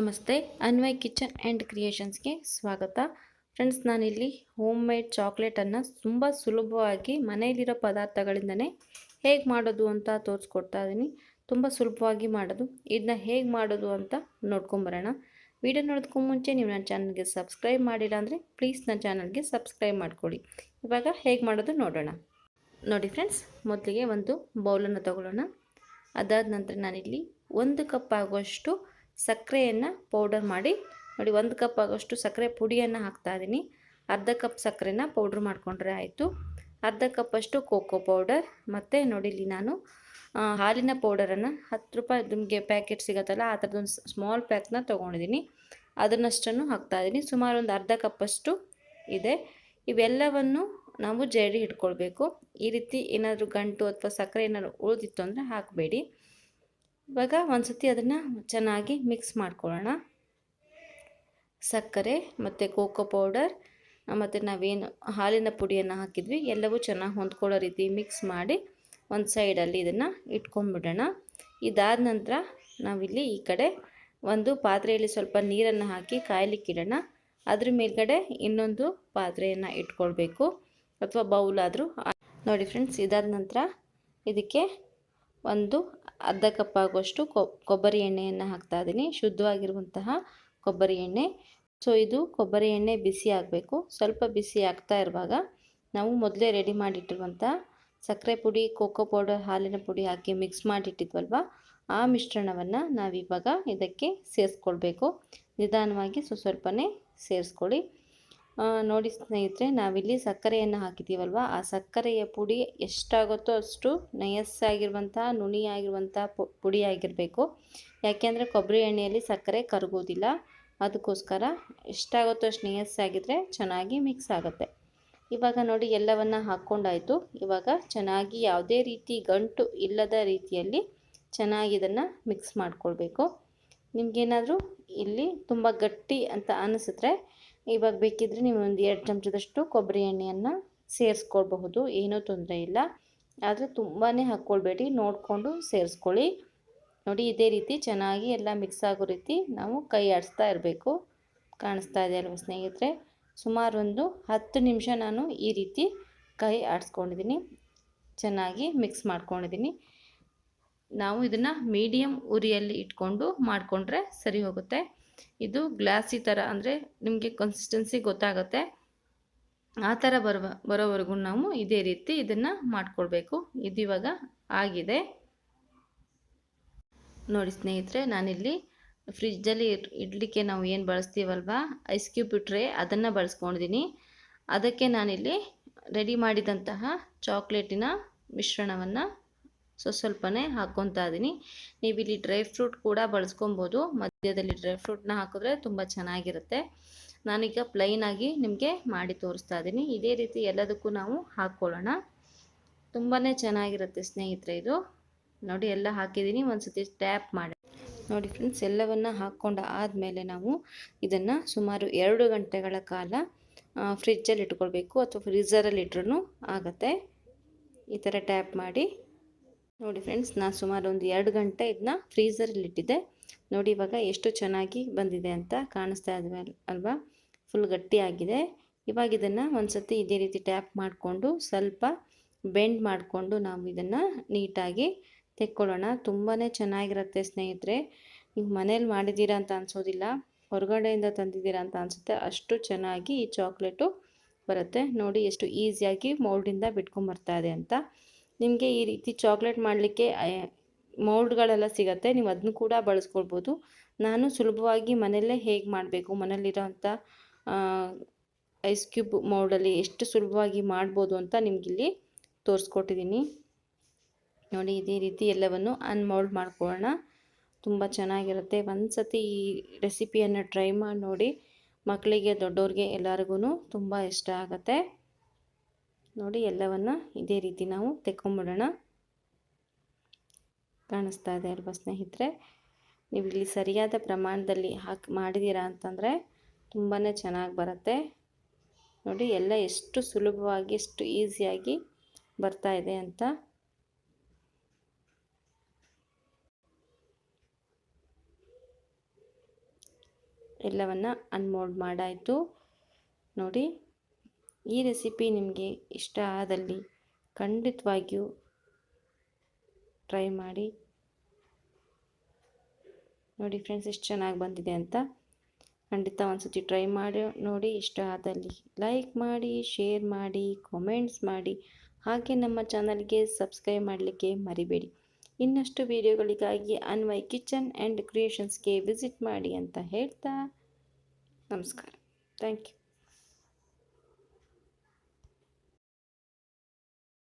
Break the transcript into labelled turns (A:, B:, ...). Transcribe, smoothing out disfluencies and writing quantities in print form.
A: ನಮಸ್ತೆ, Anvay kitchen and ಕ್ರಿಯೇಷನ್ಸ್ಗೆ ಸ್ವಾಗತ. Friends, ನಾನಿಲ್ಲಿ ಹೋಮ್ ಮೇಡ್ ಚಾಕ್ಲೇಟನ್ನು ತುಂಬ ಸುಲಭವಾಗಿ ಮನೆಯಲ್ಲಿರೋ ಪದಾರ್ಥಗಳಿಂದನೇ ಹೇಗೆ ಮಾಡೋದು ಅಂತ ತೋರಿಸ್ಕೊಡ್ತಾ ಇದ್ದೀನಿ. ತುಂಬ ಸುಲಭವಾಗಿ ಮಾಡೋದು. ಇದನ್ನ ಹೇಗೆ ಮಾಡೋದು ಅಂತ ನೋಡ್ಕೊಂಬರೋಣ. ವಿಡಿಯೋ ನೋಡೋದಕ್ಕೂ ಮುಂಚೆ ನೀವು ನನ್ನ ಚಾನಲ್ಗೆ ಸಬ್ಸ್ಕ್ರೈಬ್ ಮಾಡಿಲ್ಲ ಅಂದರೆ ಪ್ಲೀಸ್ ನನ್ನ ಚಾನಲ್ಗೆ ಸಬ್ಸ್ಕ್ರೈಬ್ ಮಾಡ್ಕೊಳ್ಳಿ. ಇವಾಗ ಹೇಗೆ ಮಾಡೋದು ನೋಡೋಣ. ನೋಡಿ ಫ್ರೆಂಡ್ಸ್, ಮೊದಲಿಗೆ ಒಂದು ಬೌಲನ್ನು ತಗೊಳ್ಳೋಣ. ಅದಾದ ನಂತರ ನಾನಿಲ್ಲಿ 1 ಕಪ್ ಆಗುವಷ್ಟು ಸಕ್ಕರೆಯನ್ನು ಪೌಡರ್ ಮಾಡಿ ನೋಡಿ, 1 ಕಪ್ ಆಗೋಷ್ಟು ಸಕ್ಕರೆ ಪುಡಿಯನ್ನು ಹಾಕ್ತಾಯಿದ್ದೀನಿ. ಅರ್ಧ ಕಪ್ ಸಕ್ಕರೆನ ಪೌಡ್ರ್ ಮಾಡಿಕೊಂಡ್ರೆ ಆಯಿತು. ಅರ್ಧ ಕಪ್ಪಷ್ಟು ಕೋಕೋ ಪೌಡರ್ ಮತ್ತು ನೋಡಿ ಇಲ್ಲಿ ನಾನು ಹಾಲಿನ ಪೌಡರನ್ನು 10 ರೂಪಾಯಿ ನಿಮಗೆ ಪ್ಯಾಕೆಟ್ ಸಿಗುತ್ತಲ್ಲ, ಆ ಥರದೊಂದು ಸ್ಮಾಲ್ ಪ್ಯಾಕ್ನ ತೊಗೊಂಡಿದ್ದೀನಿ. ಅದನ್ನಷ್ಟನ್ನು ಹಾಕ್ತಾಯಿದ್ದೀನಿ. ಸುಮಾರು ಒಂದು ಅರ್ಧ ಕಪ್ಪಷ್ಟು ಇದೆ. ಇವೆಲ್ಲವನ್ನು ನಾವು ಜಡಿ ಇಟ್ಕೊಳ್ಬೇಕು. ಈ ರೀತಿ ಏನಾದರೂ ಗಂಟು ಅಥವಾ ಸಕ್ಕರೆ ಏನಾದರೂ ಉಳಿದಿತ್ತು ಅಂದರೆ ಹಾಕಬೇಡಿ. ಇವಾಗ ಒಂದು ಸತಿ ಅದನ್ನು ಚೆನ್ನಾಗಿ ಮಿಕ್ಸ್ ಮಾಡ್ಕೊಳ್ಳೋಣ. ಸಕ್ಕರೆ ಮತ್ತು ಕೋಕೋ ಪೌಡರ್ ಮತ್ತು ನಾವೇನು ಹಾಲಿನ ಪುಡಿಯನ್ನು ಹಾಕಿದ್ವಿ ಎಲ್ಲವೂ ಚೆನ್ನಾಗಿ ಹೊಂದ್ಕೊಳ್ಳೋ ರೀತಿ ಮಿಕ್ಸ್ ಮಾಡಿ ಒಂದು ಸೈಡಲ್ಲಿ ಇದನ್ನು ಇಟ್ಕೊಂಡ್ಬಿಡೋಣ. ಇದಾದ ನಂತರ ನಾವಿಲ್ಲಿ ಈ ಕಡೆ ಒಂದು ಪಾತ್ರೆಯಲ್ಲಿ ಸ್ವಲ್ಪ ನೀರನ್ನು ಹಾಕಿ ಕಾಯಲಿಕ್ಕಿಡೋಣ. ಅದ್ರ ಮೇಲ್ಗಡೆ ಇನ್ನೊಂದು ಪಾತ್ರೆಯನ್ನು ಇಟ್ಕೊಳ್ಬೇಕು ಅಥವಾ ಬೌಲಾದರೂ ನೋಡಿ ಫ್ರೆಂಡ್ಸ್. ಇದಾದ ನಂತರ ಇದಕ್ಕೆ ಒಂದು ಅರ್ಧ ಕಪ್ ಆಗುವಷ್ಟು ಕೊಬ್ಬರಿ ಎಣ್ಣೆಯನ್ನು ಹಾಕ್ತಾ ಇದ್ದೀನಿ. ಶುದ್ಧವಾಗಿರುವಂತಹ ಕೊಬ್ಬರಿ ಎಣ್ಣೆ. ಸೊ ಇದು ಕೊಬ್ಬರಿ ಎಣ್ಣೆ ಬಿಸಿ ಆಗಬೇಕು. ಸ್ವಲ್ಪ ಬಿಸಿ ಆಗ್ತಾ ಇರುವಾಗ ನಾವು ಮೊದಲೇ ರೆಡಿ ಮಾಡಿಟ್ಟಿರುವಂಥ ಸಕ್ಕರೆ ಪುಡಿ, ಕೋಕೋ ಪೌಡರ್, ಹಾಲಿನ ಪುಡಿ ಹಾಕಿ ಮಿಕ್ಸ್ ಮಾಡಿಟ್ಟಿದ್ವಲ್ವ, ಆ ಮಿಶ್ರಣವನ್ನು ನಾವಿವಾಗ ಇದಕ್ಕೆ ಸೇರಿಸ್ಕೊಳ್ಬೇಕು. ನಿಧಾನವಾಗಿ ಸ್ವಲ್ಪನೇ ಸೇರಿಸ್ಕೊಳ್ಳಿ. ನೋಡಿ ಸ್ನೇಹಿತರೆ, ನಾವಿಲ್ಲಿ ಸಕ್ಕರೆಯನ್ನು ಹಾಕಿದ್ದೀವಲ್ವ, ಆ ಸಕ್ಕರೆಯ ಪುಡಿ ಎಷ್ಟಾಗುತ್ತೋ ಅಷ್ಟು ನಯಸ್ಸಾಗಿರುವಂಥ ನುಣಿಯಾಗಿರುವಂಥ ಪುಡಿ ಆಗಿರಬೇಕು. ಯಾಕೆಂದರೆ ಕೊಬ್ಬರಿ ಎಣ್ಣೆಯಲ್ಲಿ ಸಕ್ಕರೆ ಕರಗೋದಿಲ್ಲ. ಅದಕ್ಕೋಸ್ಕರ ಎಷ್ಟಾಗುತ್ತೋ ಅಷ್ಟು ನಯಸ್ಸಾಗಿದ್ದರೆ ಚೆನ್ನಾಗಿ ಮಿಕ್ಸ್ ಆಗುತ್ತೆ. ಇವಾಗ ನೋಡಿ ಎಲ್ಲವನ್ನು ಹಾಕ್ಕೊಂಡಾಯಿತು. ಇವಾಗ ಚೆನ್ನಾಗಿ ಯಾವುದೇ ರೀತಿ ಗಂಟು ಇಲ್ಲದ ರೀತಿಯಲ್ಲಿ ಚೆನ್ನಾಗಿ ಇದನ್ನು ಮಿಕ್ಸ್ ಮಾಡ್ಕೊಳ್ಬೇಕು. ನಿಮಗೇನಾದರೂ ಇಲ್ಲಿ ತುಂಬ ಗಟ್ಟಿ ಅಂತ ಅನಿಸಿದ್ರೆ ಇವಾಗ ಬೇಕಿದ್ದರೆ ನೀವು ಒಂದು 2 ಚಮಚದಷ್ಟು ಕೊಬ್ಬರಿ ಎಣ್ಣೆಯನ್ನು ಸೇರಿಸ್ಕೊಳ್ಬಹುದು. ಏನೂ ತೊಂದರೆ ಇಲ್ಲ. ಆದರೆ ತುಂಬಾ ಹಾಕ್ಕೊಳ್ಬೇಡಿ, ನೋಡಿಕೊಂಡು ಸೇರಿಸ್ಕೊಳ್ಳಿ. ನೋಡಿ ಇದೇ ರೀತಿ ಚೆನ್ನಾಗಿ ಎಲ್ಲ ಮಿಕ್ಸ್ ಆಗೋ ರೀತಿ ನಾವು ಕೈ ಆಡಿಸ್ತಾ ಇರಬೇಕು. ಕಾಣಿಸ್ತಾ ಇದೆ ಅಲ್ವ ಸ್ನೇಹಿತರೆ? ಸುಮಾರು ಒಂದು 10 ನಿಮಿಷ ನಾನು ಈ ರೀತಿ ಕೈ ಆಡಿಸ್ಕೊಂಡಿದ್ದೀನಿ. ಚೆನ್ನಾಗಿ ಮಿಕ್ಸ್ ಮಾಡ್ಕೊಂಡಿದ್ದೀನಿ. ನಾವು ಇದನ್ನು ಮೀಡಿಯಮ್ ಉರಿಯಲ್ಲಿ ಇಟ್ಕೊಂಡು ಮಾಡಿಕೊಂಡ್ರೆ ಸರಿ ಹೋಗುತ್ತೆ. ಇದು ಗ್ಲಾಸಿ ಥರ ಅಂದರೆ ನಿಮಗೆ ಕನ್ಸಿಸ್ಟೆನ್ಸಿ ಗೊತ್ತಾಗುತ್ತೆ. ಆ ಥರ ಬರೋವರೆಗೂ ನಾವು ಇದೇ ರೀತಿ ಇದನ್ನು ಮಾಡಿಕೊಳ್ಬೇಕು. ಇದು ಇವಾಗ ಆಗಿದೆ ನೋಡಿ ಸ್ನೇಹಿತರೆ. ನಾನಿಲ್ಲಿ ಫ್ರಿಜ್ಜಲ್ಲಿ ಇಡಲಿಕ್ಕೆ ನಾವು ಏನು ಬಳಸ್ತೀವಲ್ವ, ಐಸ್ ಕ್ಯೂಬ್ ಟ್ರೇ, ಅದನ್ನು ಬಳಸ್ಕೊಂಡಿದ್ದೀನಿ. ಅದಕ್ಕೆ ನಾನಿಲ್ಲಿ ರೆಡಿ ಮಾಡಿದಂತಹ ಚಾಕ್ಲೇಟಿನ ಮಿಶ್ರಣವನ್ನು ಸ್ವಲ್ಪನೇ ಹಾಕ್ಕೊತಾ ಇದ್ದೀನಿ. ನೀವಿಲ್ಲಿ ಡ್ರೈ ಫ್ರೂಟ್ ಕೂಡ ಬಳಸ್ಕೊಬೋದು. ಮಧ್ಯದಲ್ಲಿ ಡ್ರೈ ಫ್ರೂಟ್ನ ಹಾಕಿದ್ರೆ ತುಂಬ ಚೆನ್ನಾಗಿರುತ್ತೆ. ನಾನೀಗ ಪ್ಲೈನಾಗಿ ನಿಮಗೆ ಮಾಡಿ ತೋರಿಸ್ತಾ ಇದ್ದೀನಿ. ಇದೇ ರೀತಿ ಎಲ್ಲದಕ್ಕೂ ನಾವು ಹಾಕ್ಕೊಳ್ಳೋಣ. ತುಂಬಾ ಚೆನ್ನಾಗಿರುತ್ತೆ ಸ್ನೇಹಿತರೆ ಇದು. ನೋಡಿ ಎಲ್ಲ ಹಾಕಿದ್ದೀನಿ. ಒಂದು ಸತಿ ಟ್ಯಾಪ್ ಮಾಡಿ ನೋಡಿ ಫ್ರೆಂಡ್ಸ್. ಎಲ್ಲವನ್ನು ಹಾಕ್ಕೊಂಡು ಆದಮೇಲೆ ನಾವು ಇದನ್ನು ಸುಮಾರು 2 ಗಂಟೆಗಳ ಕಾಲ ಫ್ರಿಜ್ಜಲ್ಲಿ ಇಟ್ಕೊಳ್ಬೇಕು ಅಥವಾ ಫ್ರೀಝರಲ್ಲಿ ಇಟ್ರೂ ಆಗುತ್ತೆ. ಈ ಥರ ಟ್ಯಾಪ್ ಮಾಡಿ ನೋಡಿ ಫ್ರೆಂಡ್ಸ್. ನಾನು ಸುಮಾರು ಒಂದು 2 ಗಂಟೆ ಇದನ್ನ ಫ್ರೀಝರಲ್ಲಿ ಇಟ್ಟಿದ್ದೆ. ನೋಡಿ ಇವಾಗ ಎಷ್ಟು ಚೆನ್ನಾಗಿ ಬಂದಿದೆ ಅಂತ ಕಾಣಿಸ್ತಾ ಇದೆ ಅಲ್ವಾ? ಫುಲ್ ಗಟ್ಟಿಯಾಗಿದೆ. ಇವಾಗ ಇದನ್ನು ಒಂದು ಸತಿ ಇದೇ ರೀತಿ ಟ್ಯಾಪ್ ಮಾಡಿಕೊಂಡು ಸ್ವಲ್ಪ ಬೆಂಡ್ ಮಾಡಿಕೊಂಡು ನಾವು ಇದನ್ನು ನೀಟಾಗಿ ತೆಕ್ಕೊಳ್ಳೋಣ. ತುಂಬಾ ಚೆನ್ನಾಗಿರುತ್ತೆ ಸ್ನೇಹಿತರೆ. ನೀವು ಮನೇಲಿ ಮಾಡಿದ್ದೀರಾ ಅಂತ ಅನಿಸೋದಿಲ್ಲ, ಹೊರಗಡೆಯಿಂದ ತಂದಿದ್ದೀರಾ ಅಂತ ಅನಿಸುತ್ತೆ. ಅಷ್ಟು ಚೆನ್ನಾಗಿ ಈ ಚಾಕ್ಲೇಟು ಬರುತ್ತೆ. ನೋಡಿ ಎಷ್ಟು ಈಸಿಯಾಗಿ ಮೌಲ್ಡಿಂದ ಬಿಟ್ಕೊಂಬರ್ತಾ ಇದೆ ಅಂತ. ನಿಮಗೆ ಈ ರೀತಿ ಚಾಕ್ಲೇಟ್ ಮಾಡಲಿಕ್ಕೆ ಮೌಲ್ಡ್ಗಳೆಲ್ಲ ಸಿಗುತ್ತೆ. ನೀವು ಅದನ್ನು ಕೂಡ ಬಳಸ್ಕೊಳ್ಬೋದು. ನಾನು ಸುಲಭವಾಗಿ ಮನೆಯಲ್ಲೇ ಹೇಗೆ ಮಾಡಬೇಕು, ಮನೇಲಿರೋಂಥ ಐಸ್ ಕ್ಯೂಬ್ ಮೌಲ್ಡಲ್ಲಿ ಎಷ್ಟು ಸುಲಭವಾಗಿ ಮಾಡ್ಬೋದು ಅಂತ ನಿಮಗಿಲ್ಲಿ ತೋರಿಸ್ಕೊಟ್ಟಿದ್ದೀನಿ. ನೋಡಿ ಇದೇ ರೀತಿ ಎಲ್ಲವನ್ನು ಅನ್ಮೌಲ್ಡ್ ಮಾಡ್ಕೊಳ್ಳೋಣ. ತುಂಬ ಚೆನ್ನಾಗಿರುತ್ತೆ. ಒಂದು ಸತಿ ಈ ರೆಸಿಪಿಯನ್ನು ಟ್ರೈ ಮಾಡಿ ನೋಡಿ. ಮಕ್ಕಳಿಗೆ, ದೊಡ್ಡವ್ರಿಗೆ ಎಲ್ಲರಿಗೂ ತುಂಬ ಇಷ್ಟ ಆಗುತ್ತೆ. ನೋಡಿ ಎಲ್ಲವನ್ನು ಇದೇ ರೀತಿ ನಾವು ತೆಕ್ಕೊಂಬಿಡೋಣ. ಕಾಣಿಸ್ತಾ ಇದೆ ಅಲ್ವಾ ಸ್ನೇಹಿತರೆ? ನೀವು ಇಲ್ಲಿ ಸರಿಯಾದ ಪ್ರಮಾಣದಲ್ಲಿ ಹಾಕಿ ಮಾಡಿದ್ದೀರಾ ಅಂತಂದರೆ ತುಂಬಾ ಚೆನ್ನಾಗಿ ಬರುತ್ತೆ. ನೋಡಿ ಎಲ್ಲ ಎಷ್ಟು ಸುಲಭವಾಗಿ, ಎಷ್ಟು ಈಸಿಯಾಗಿ ಬರ್ತಾ ಇದೆ ಅಂತ. ಎಲ್ಲವನ್ನು ಅನ್ಮೋಲ್ಡ್ ಮಾಡಾಯಿತು. ನೋಡಿ, ಈ ರೆಸಿಪಿ ನಿಮಗೆ ಇಷ್ಟ ಆದಲ್ಲಿ ಖಂಡಿತವಾಗಿಯೂ ಟ್ರೈ ಮಾಡಿ. ನೋಡಿ ಫ್ರೆಂಡ್ಸ್, ಎಷ್ಟು ಚೆನ್ನಾಗಿ ಬಂದಿದೆ ಅಂತ. ಖಂಡಿತ ಒಂದ್ಸತಿ ಟ್ರೈ ಮಾಡಿ ನೋಡಿ. ಇಷ್ಟ ಆದಲ್ಲಿ ಲೈಕ್ ಮಾಡಿ, ಶೇರ್ ಮಾಡಿ, ಕಾಮೆಂಟ್ಸ್ ಮಾಡಿ, ಹಾಗೆ ನಮ್ಮ ಚಾನಲ್ಗೆ ಸಬ್ಸ್ಕ್ರೈಬ್ ಮಾಡಲಿಕ್ಕೆ ಮರಿಬೇಡಿ. ಇನ್ನಷ್ಟು ವಿಡಿಯೋಗಳಿಗಾಗಿ ಅನ್ವಯ್ ಕಿಚನ್ ಆ್ಯಂಡ್ ಕ್ರಿಯೇಷನ್ಸ್ಗೆ ವಿಸಿಟ್ ಮಾಡಿ ಅಂತ ಹೇಳ್ತಾ ನಮಸ್ಕಾರ. Thank you.